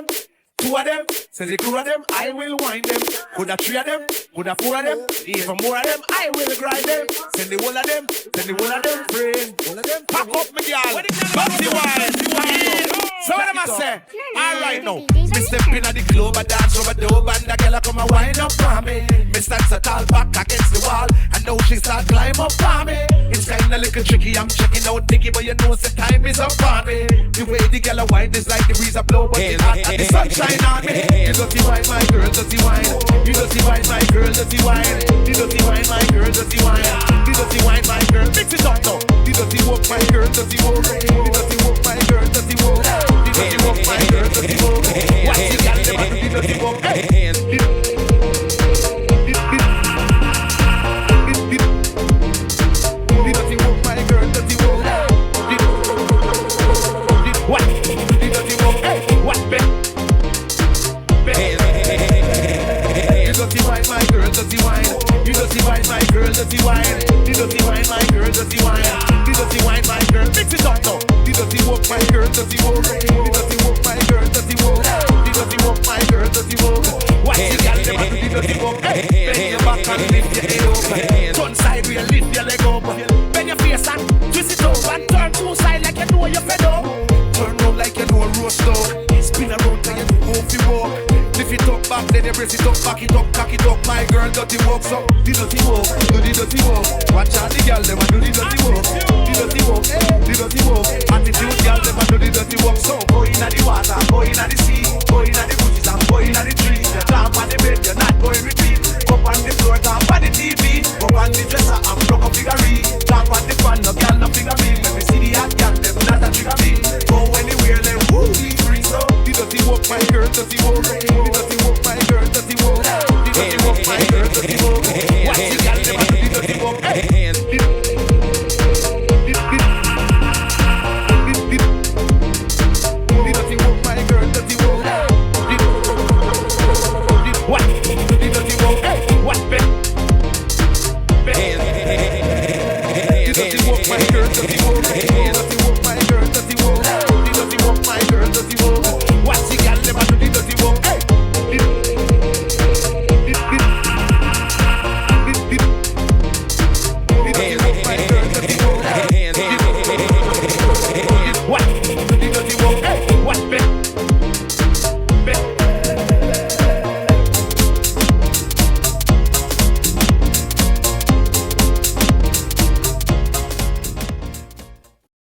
them, two of them, say the crew of them, I will wind them. Coulda three of them, coulda four of them, even more of them, I will grind them. Send the whole of them, friend. All of them, pack up me girl, back the wine. So what am I say? Alright now, me step in at the club, I dance over the dope, and the girl come and wind up for me. Me stand so tall back against the wall, and now she start climb up for me. It's kinda little tricky, I'm checking out Nicky, but you know the time is up for me. The way the girl wind is like the breeze a blow, but it's hot and the sunshine on me. You dirty wine, my girl, dirty wine. You dirty wine, my girl, dirty wine. You dirty wine, my girl, dirty wine. You dirty wine, my girl, mix it up now. You dirty walk, my girl, dirty walk. You dirty walk, my girl, dirty walk. You dirty walk, my girl, dirty walk. Watch the girl, them do the dirty walk. Hey. What? The dirty walk, hey, what, babe? You dirty wine, my girl, dirty wine. You dirty wine, my girl, dirty wine. You dirty wine, my girl, dirty wine. You dirty wine, my girl, mix it up now. You dirty walk, my girl, dirty walk. You dirty walk, my girl, dirty walk. You dirty walk, my girl, dirty walk. Watch the girl, them do the dirty walk. Hey, bend your back and lift your head up. Turn side, real, lift your leg up. Bend your face and twist it over and turn two side like you know you're fed up. Turn round like you know a roast dog. Spin around till you move the walk. Lift it up back, then you brace it up, back it up, cock it up. My girl, dirty walk, so the dirty walk, do the dirty walk. Watch out the girl, them a do the dirty walk. The dirty walk, the dirty walk. Attitude girl, them a do the dirty walk. So go inna the water, go inna the sea, go inna the bushes and go inna the trees. You climb on the bed, you're not going retreat. Go on the floor, climb on the TV. Go on the dresser and block up figurine. Climb on the fan, no girl, no figure me. Let me see the hot girl, them not a figure me. Go anywhere, them woo, be free. So the dirty walk, my girl, dirty walk. The dirty walk, my girl, dirty walk. The dirty walk, my girl, dirty walk. Watch the girl, them a do the dirty walk. Hey. The dirty walk, my girl, dirty walk. What? The dirty walk. Hey, what, babe? The dirty walk, my girl, dirty walk.